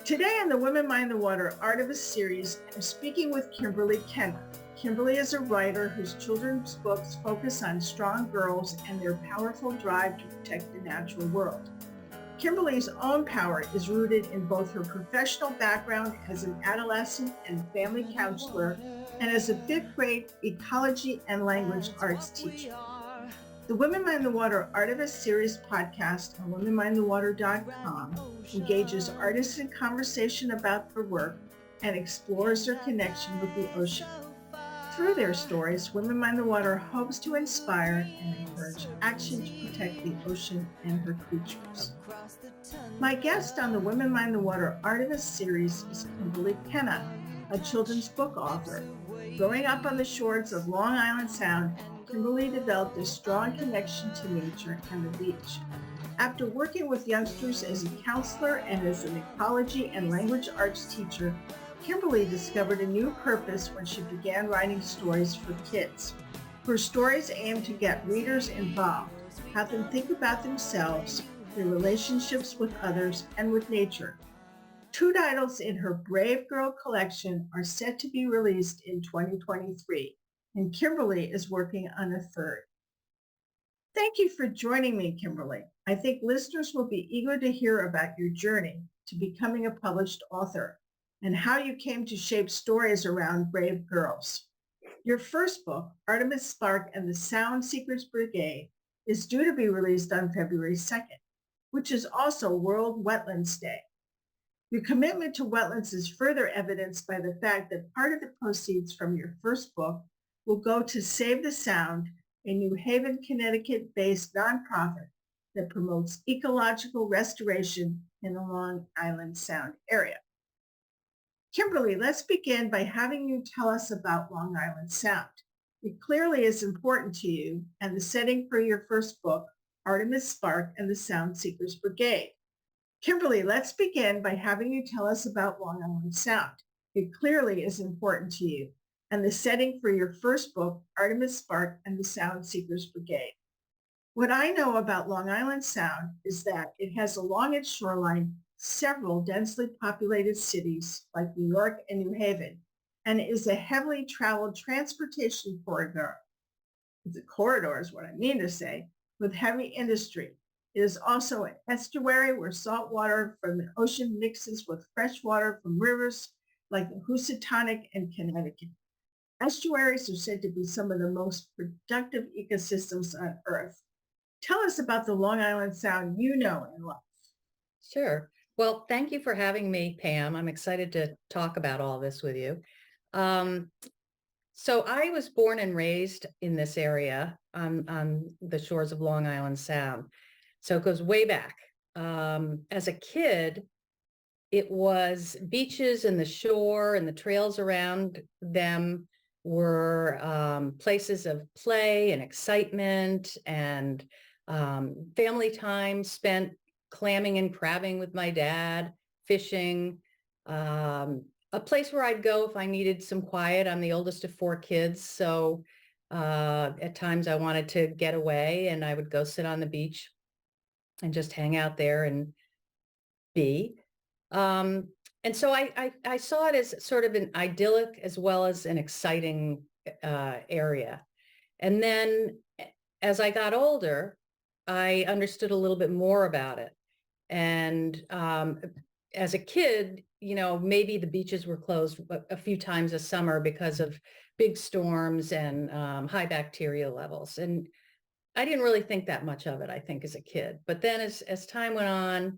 Today on the Women Mind the Water Artemis series, I'm speaking with Kimberly Kenna. Kimberly is a writer whose children's books focus on strong girls and their powerful drive to protect the natural world. Kimberly's own power is rooted in both her professional background as an adolescent and family counselor and as a fifth grade ecology and language arts teacher. The Women Mind the Water Artemis series podcast on womenmindthewater.com engages artists in conversation about their work and explores their connection with the ocean. Through their stories, Women Mind the Water hopes to inspire and encourage action to protect the ocean and her creatures. My guest on the Women Mind the Water Artemis series is Kimberly Kenna, a children's book author. Growing up on the shores of Long Island Sound, Kimberly developed a strong connection to nature and the beach. After working with youngsters as a counselor and as an ecology and language arts teacher, Kimberly discovered a new purpose when she began writing stories for kids. Her stories aim to get readers involved, have them think about themselves, their relationships with others, and with nature. Two titles in her Brave Girl collection are set to be released in 2023, and Kimberly is working on a third. Thank you for joining me, Kimberly. I think listeners will be eager to hear about your journey to becoming a published author and how you came to shape stories around brave girls. Your first book, Artemis Spark and the Sound Seekers Brigade, is due to be released on February 2nd, which is also World Wetlands Day. Your commitment to wetlands is further evidenced by the fact that part of the proceeds from your first book will go to Save the Sound, a New Haven, Connecticut-based nonprofit that promotes ecological restoration in the Long Island Sound area. Kimberly, let's begin by having you tell us about Long Island Sound. It clearly is important to you and the setting for your first book, Artemis Spark and the Sound Seekers Brigade. Kimberly, let's begin by having you tell us about Long Island Sound. It clearly is important to you and the setting for your first book, Artemis Spark and the Sound Seekers Brigade. What I know about Long Island Sound is that it has along its shoreline several densely populated cities like New York and New Haven, and is a heavily traveled transportation corridor. The corridor is what I mean to say, with heavy industry. It is also an estuary where salt water from the ocean mixes with fresh water from rivers like the Housatonic and Connecticut. Estuaries are said to be some of the most productive ecosystems on Earth. Tell us about the Long Island Sound you know and love. Sure. Well, thank you for having me, Pam. I'm excited to talk about all this with you. So I was born and raised in this area on the shores of Long Island Sound. So it goes way back. As a kid, it was beaches and the shore and the trails around them were places of play and excitement and family time spent clamming and crabbing with my dad, fishing, a place where I'd go if I needed some quiet. I'm the oldest of four kids, so at times I wanted to get away and I would go sit on the beach and just hang out there and be. And so I saw it as sort of an idyllic as well as an exciting area. And then as I got older, I understood a little bit more about it. And as a kid, you know, maybe the beaches were closed a few times a summer because of big storms and high bacteria levels. And I didn't really think that much of it, I think, as a kid. But then as time went on,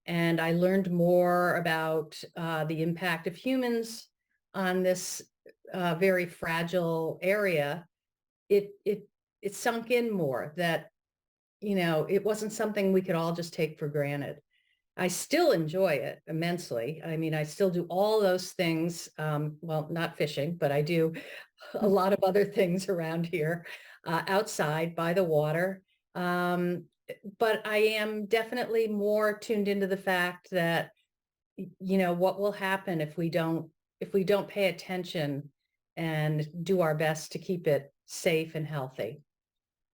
and I learned more about the impact of humans on this very fragile area, it sunk in more that, you know, it wasn't something we could all just take for granted. I still enjoy it immensely. I mean, I still do all those things. Well, not fishing, but I do a lot of other things around here outside by the water. But I am definitely more tuned into the fact that, you know, what will happen if we don't pay attention and do our best to keep it safe and healthy.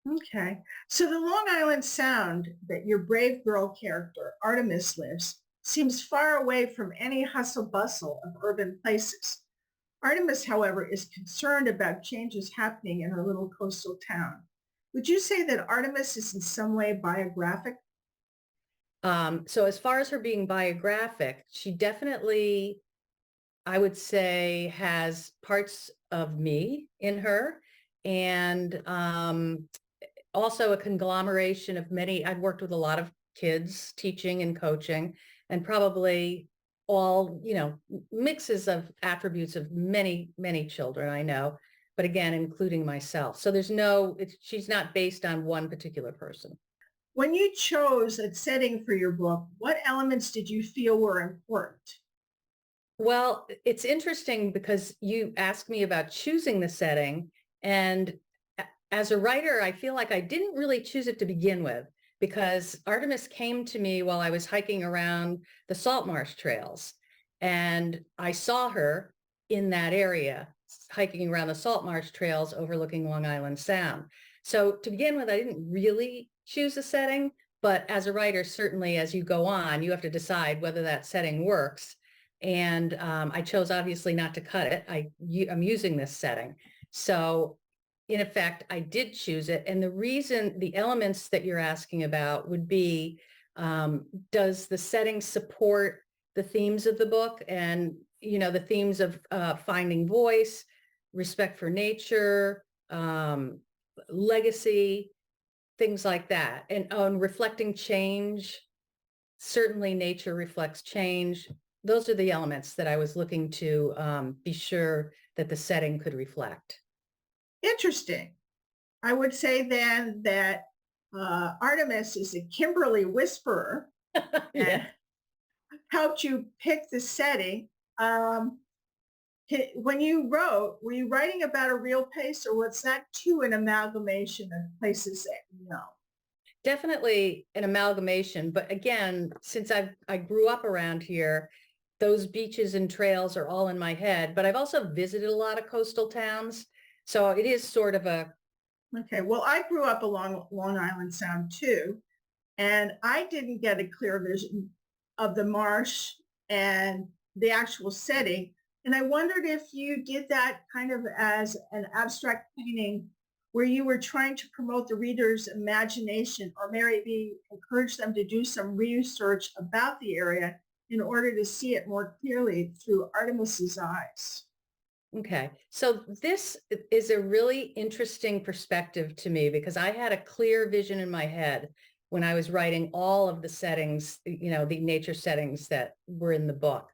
Okay. So the Long Island Sound that your brave girl character, Artemis, lives seems far away from any hustle bustle of urban places. Artemis, however, is concerned about changes happening in her little coastal town. Would you say that Artemis is in some way biographic? So as far as her being biographic, she definitely, I would say, has parts of me in her, and also a conglomeration of many. I've worked with a lot of kids teaching and coaching, and probably all, mixes of attributes of many, many children I know, but again, including myself. So she's not based on one particular person. When you chose a setting for your book, what elements did you feel were important? Well, it's interesting because you asked me about choosing the setting, and as a writer, I feel like I didn't really choose it to begin with, because Artemis came to me while I was hiking around the salt marsh trails, and I saw her in that area hiking around the salt marsh trails overlooking Long Island Sound. So to begin with, I didn't really choose a setting, but as a writer, certainly as you go on, you have to decide whether that setting works. And I chose obviously not to cut it. I'm using this setting. So in effect, I did choose it. And the elements that you're asking about would be, does the setting support the themes of the book? And, the themes of finding voice, respect for nature, legacy, things like that. And on reflecting change, certainly nature reflects change. Those are the elements that I was looking to be sure that the setting could reflect. Interesting. I would say then that Artemis is a Kimberly whisperer and Yeah. helped you pick the setting. When you wrote, were you writing about a real place, or was that too an amalgamation of places that you know? Definitely an amalgamation. But again, since I grew up around here, those beaches and trails are all in my head. But I've also visited a lot of coastal towns. So it is sort of a, Okay, well, I grew up along Long Island Sound too, and I didn't get a clear vision of the marsh and the actual setting. And I wondered if you did that kind of as an abstract painting where you were trying to promote the reader's imagination, or maybe encourage them to do some research about the area in order to see it more clearly through Artemis's eyes. okay. So this is a really interesting perspective to me, because I had a clear vision in my head when I was writing all of the settings, the nature settings that were in the book.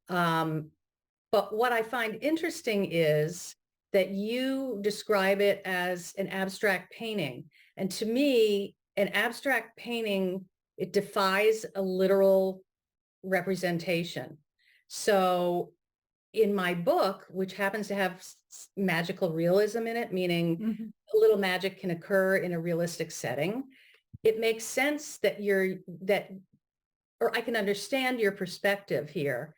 But what I find interesting is that you describe it as an abstract painting. And to me, an abstract painting, it defies a literal representation. So in my book, which happens to have magical realism in it, meaning Mhm. a little magic can occur in a realistic setting, it makes sense that or I can understand your perspective here,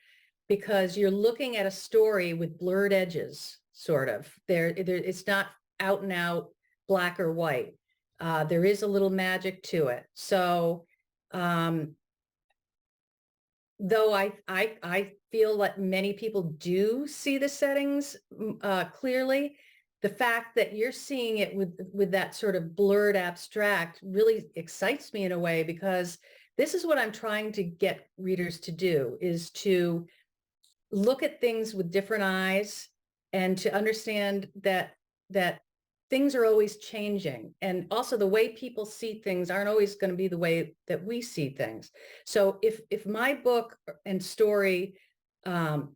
because you're looking at a story with blurred edges, sort of. It's not out and out black or white. There is a little magic to it. So, though I feel that many people do see the settings clearly, the fact that you're seeing it with that sort of blurred abstract really excites me in a way, because this is what I'm trying to get readers to do, is to look at things with different eyes, and to understand that things are always changing, and also the way people see things aren't always going to be the way that we see things. So if my book and story um,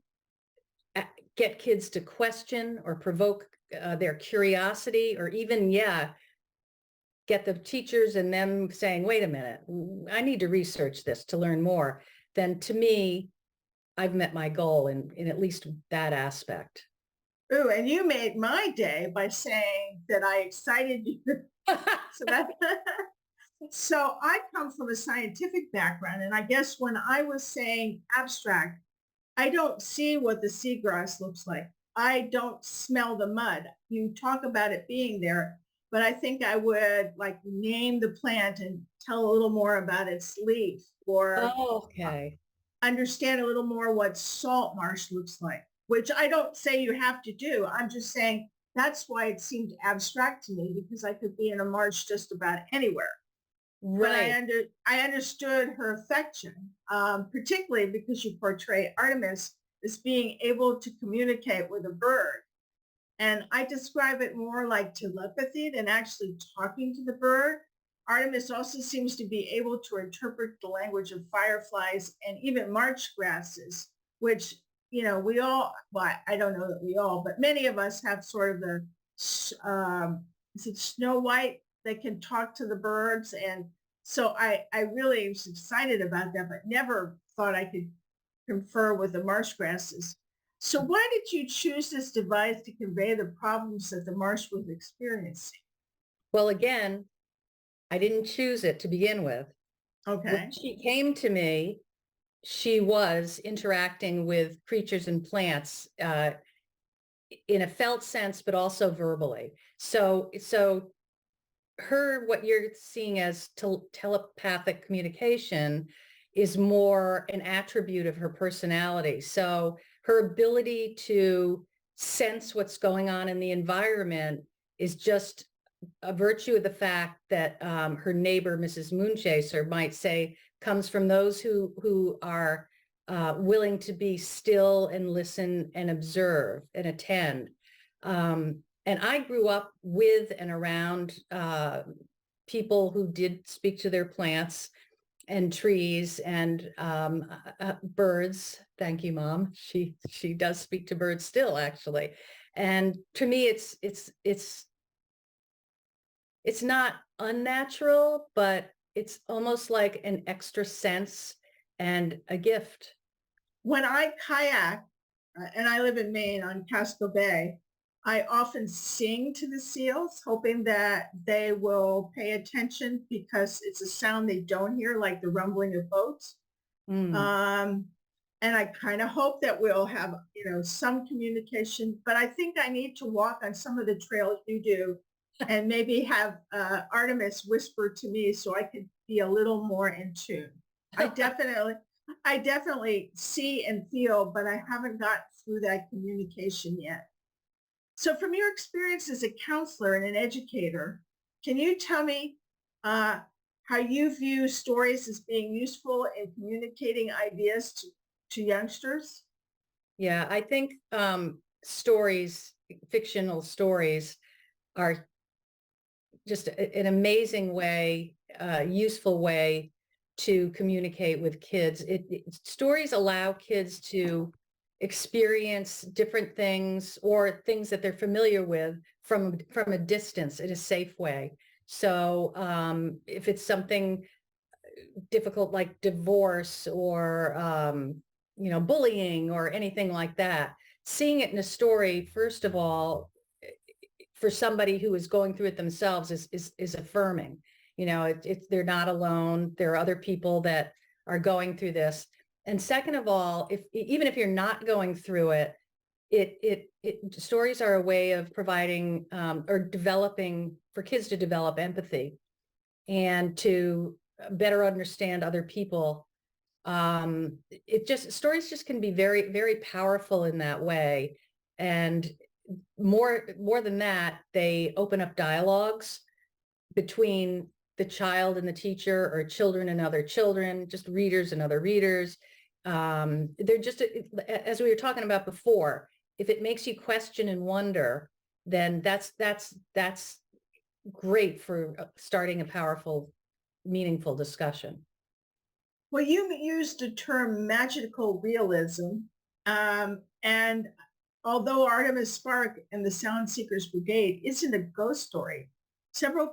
get kids to question or provoke their curiosity, or even get the teachers and them saying, wait a minute, I need to research this to learn more, then to me, I've met my goal in at least that aspect. Ooh, and you made my day by saying that I excited you. So that so I come from a scientific background, and I guess when I was saying abstract, I don't see what the seagrass looks like. I don't smell the mud. You talk about it being there, but I think I would like name the plant and tell a little more about its leaf, or Oh, okay. understand a little more what salt marsh looks like, which I don't say you have to do. I'm just saying that's why it seemed abstract to me, because I could be in a marsh just about anywhere. But Right. I understood her affection, particularly because you portray Artemis as being able to communicate with a bird. And I describe it more like telepathy than actually talking to the bird. Artemis also seems to be able to interpret the language of fireflies and even marsh grasses, which, we all, well, I don't know that we all, but many of us have sort of is it Snow White that can talk to the birds? And so I really was excited about that, but never thought I could confer with the marsh grasses. So why did you choose this device to convey the problems that the marsh was experiencing? Well, again, I didn't choose it to begin with. When Okay. she came to me, she was interacting with creatures and plants in a felt sense, but also verbally. So what you're seeing as telepathic communication is more an attribute of her personality. So her ability to sense what's going on in the environment is just a virtue of the fact that her neighbor, Mrs. Moonchaser, might say comes from those who are willing to be still and listen and observe and attend. And I grew up with and around people who did speak to their plants and trees and birds. Thank you, Mom. She does speak to birds still, actually. And to me, it's not unnatural, but it's almost like an extra sense and a gift. When I kayak, and I live in Maine on Casco Bay, I often sing to the seals, hoping that they will pay attention because it's a sound they don't hear, like the rumbling of boats. Mm. Um, and I kind of hope that we'll have, some communication, but I think I need to walk on some of the trails you do and maybe have Artemis whisper to me so I could be a little more in tune. I definitely, I definitely see and feel, but I haven't got through that communication yet. So from your experience as a counselor and an educator, can you tell me uh, how you view stories as being useful in communicating ideas to youngsters? Yeah, I think stories, fictional stories, are just an amazing way, useful way to communicate with kids. Stories allow kids to experience different things or things that they're familiar with from a distance in a safe way. So if it's something difficult like divorce or bullying or anything like that, seeing it in a story, first of all, for somebody who is going through it themselves is affirming. They're not alone. There are other people that are going through this. And second of all, even if you're not going through it, stories are a way of providing or developing for kids to develop empathy and to better understand other people. Stories just can be very, very powerful in that way. And more than that, they open up dialogues between the child and the teacher, or children and other children, just readers and other readers. They're just, as we were talking about before, if it makes you question and wonder, then that's great for starting a powerful, meaningful discussion. Well, you used the term magical realism. And although Artemis Spark and the Sound Seekers Brigade isn't a ghost story, several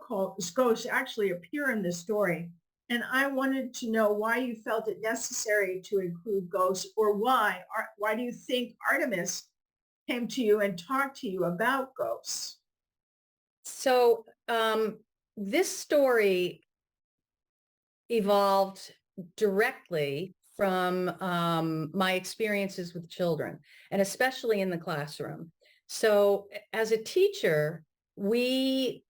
ghosts actually appear in the story. And I wanted to know why you felt it necessary to include ghosts, or why do you think Artemis came to you and talked to you about ghosts? So this story evolved directly from my experiences with children, and especially in the classroom. So as a teacher, we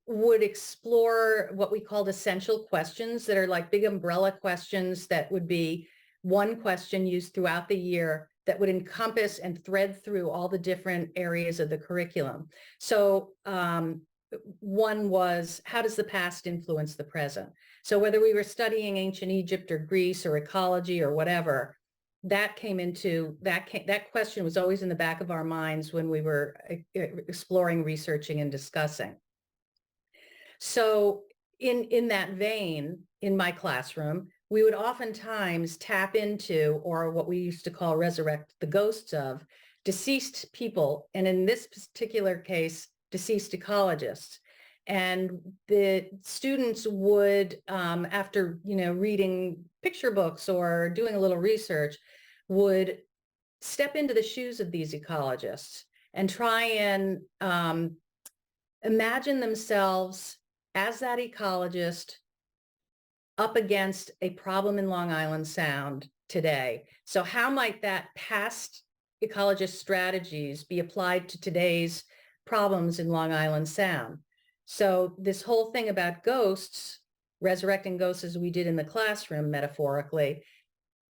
would explore what we called essential questions that are like big umbrella questions that would be, one question used throughout the year that would encompass and thread through all the different areas of the curriculum. So one was, how does the past influence the present? So whether we were studying ancient Egypt or Greece or ecology or whatever, that question was always in the back of our minds when we were exploring, researching, and discussing. So in that vein, in my classroom, we would oftentimes tap into, or what we used to call resurrect, the ghosts of deceased people, and in this particular case, deceased ecologists. And the students would, after reading picture books or doing a little research, would step into the shoes of these ecologists and try and imagine themselves as that ecologist up against a problem in Long Island Sound today. So how might that past ecologist strategies be applied to today's problems in Long Island Sound? So this whole thing about ghosts, resurrecting ghosts as we did in the classroom metaphorically,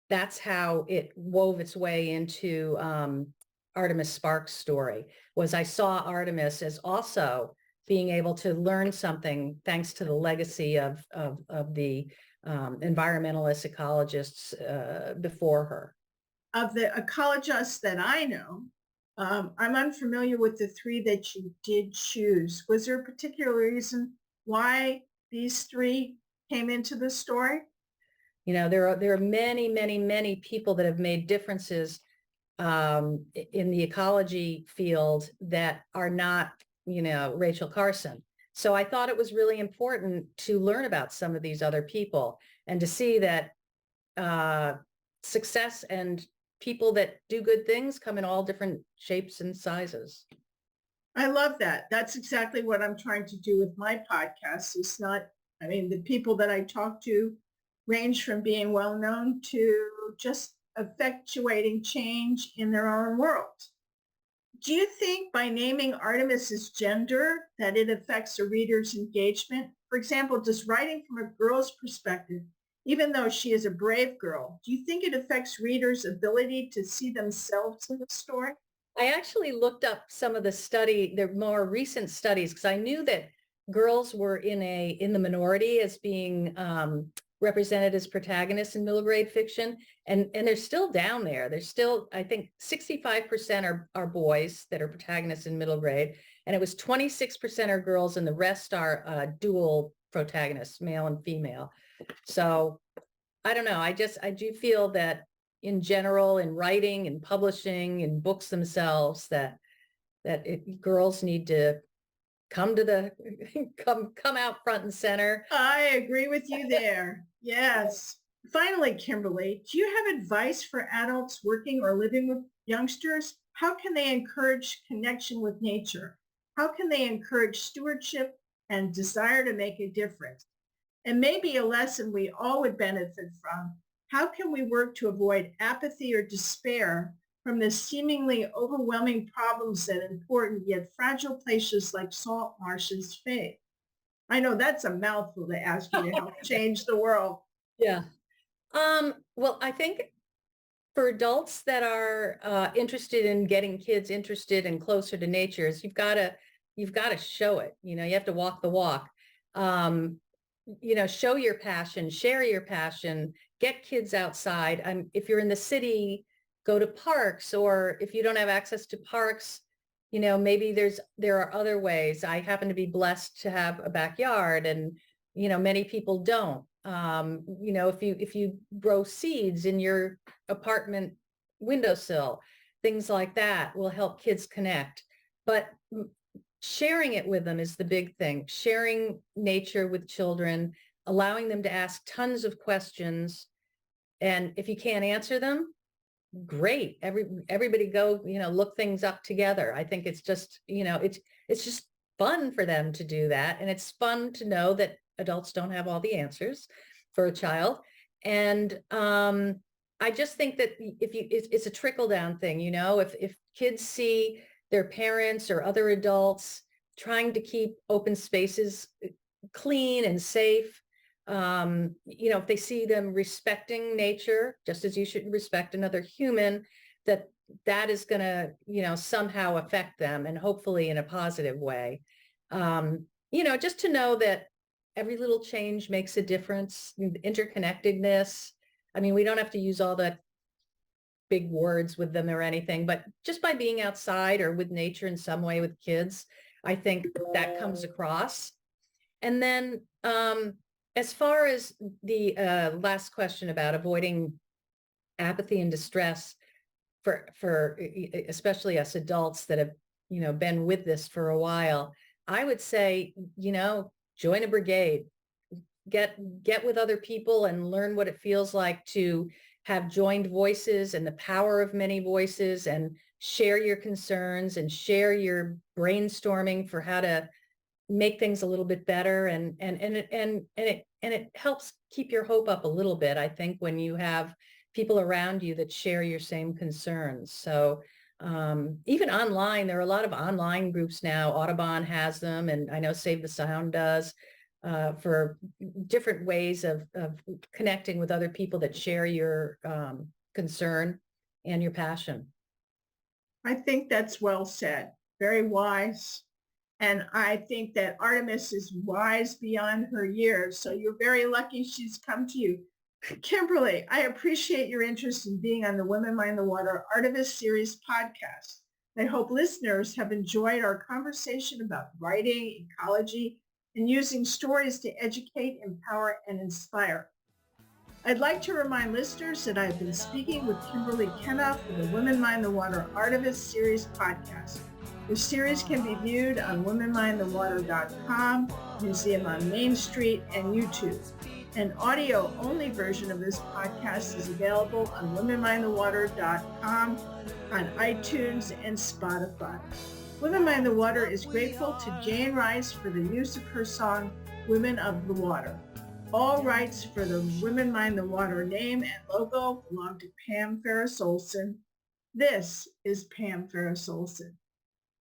that's how it wove its way into Artemis Sparks' story. Was I saw Artemis as also being able to learn something thanks to the legacy of the environmentalist ecologists before her. Of the ecologists that I know, I'm unfamiliar with the three that you did choose. Was there a particular reason why these three came into the story? There are many, many, many people that have made differences in the ecology field that are not, Rachel Carson. So I thought it was really important to learn about some of these other people and to see that success and people that do good things come in all different shapes and sizes. I love that. That's exactly what I'm trying to do with my podcast. The people that I talk to range from being well-known to just effectuating change in their own world. Do you think by naming Artemis's gender that it affects a reader's engagement? For example, just writing from a girl's perspective, even though she is a brave girl, do you think it affects readers' ability to see themselves in the story? I actually looked up some of the more recent studies, because I knew that girls were in the minority as being represented as protagonists in middle grade fiction, and they're still down there. There's still, I think, 65% are boys that are protagonists in middle grade, and it was 26% are girls, and the rest are dual protagonists, male and female. So I don't know. I do feel that in general, in writing and publishing, in books themselves, that girls need to come out front and center. I agree with you there. Yes. Finally, Kimberly, do you have advice for adults working or living with youngsters? How can they encourage connection with nature? How can they encourage stewardship and desire to make a difference? And maybe a lesson we all would benefit from. How can we work to avoid apathy or despair from the seemingly overwhelming problems that important yet fragile places like salt marshes face? I know that's a mouthful to ask you to help change the world. Yeah. Well, I think for adults that are interested in getting kids interested and closer to nature, is you've got to show it. You have to walk the walk. Show your passion, share your passion, get kids outside. If you're in the city, go to parks, or if you don't have access to parks, maybe there are other ways. I happen to be blessed to have a backyard, and many people don't. If you grow seeds in your apartment windowsill, things like that will help kids connect. But sharing it with them is the big thing. Sharing nature with children, allowing them to ask tons of questions. And if you can't answer them, great. Everybody go, look things up together. I think it's just, it's just fun for them to do that. And it's fun to know that adults don't have all the answers for a child. And I just think that it's a trickle down thing, if kids see their parents or other adults trying to keep open spaces clean and safe, If they see them respecting nature, just as you should respect another human, that is going to, somehow affect them, and hopefully in a positive way. Just to know that every little change makes a difference, interconnectedness. I mean, we don't have to use all the big words with them or anything, but just by being outside or with nature in some way with kids, I think that comes across. And then as far as the last question about avoiding apathy and distress for especially us adults that have, been with this for a while, I would say, join a brigade, get with other people and learn what it feels like to have joined voices and the power of many voices, and share your concerns and share your brainstorming for how to make things a little bit better. And it helps keep your hope up a little bit, I think, when you have people around you that share your same concerns. So even online, there are a lot of online groups now. Audubon has them, and I know Save the Sound does, for different ways of connecting with other people that share your concern and your passion. I think that's well said. Very wise. And I think that Artemis is wise beyond her years. So you're very lucky she's come to you. Kimberly, I appreciate your interest in being on the Women Mind the Water Artemis series podcast. I hope listeners have enjoyed our conversation about writing, ecology, and using stories to educate, empower, and inspire. I'd like to remind listeners that I've been speaking with Kimberly Kenna for the Women Mind the Water Artemis series podcast. The series can be viewed on womenmindthewater.com, Museum on Main Street, and YouTube. An audio-only version of this podcast is available on womenmindthewater.com, on iTunes, and Spotify. Women Mind the Water is grateful to Jane Rice for the use of her song, Women of the Water. All rights for the Women Mind the Water name and logo belong to Pam Ferris-Olson. This is Pam Ferris-Olson.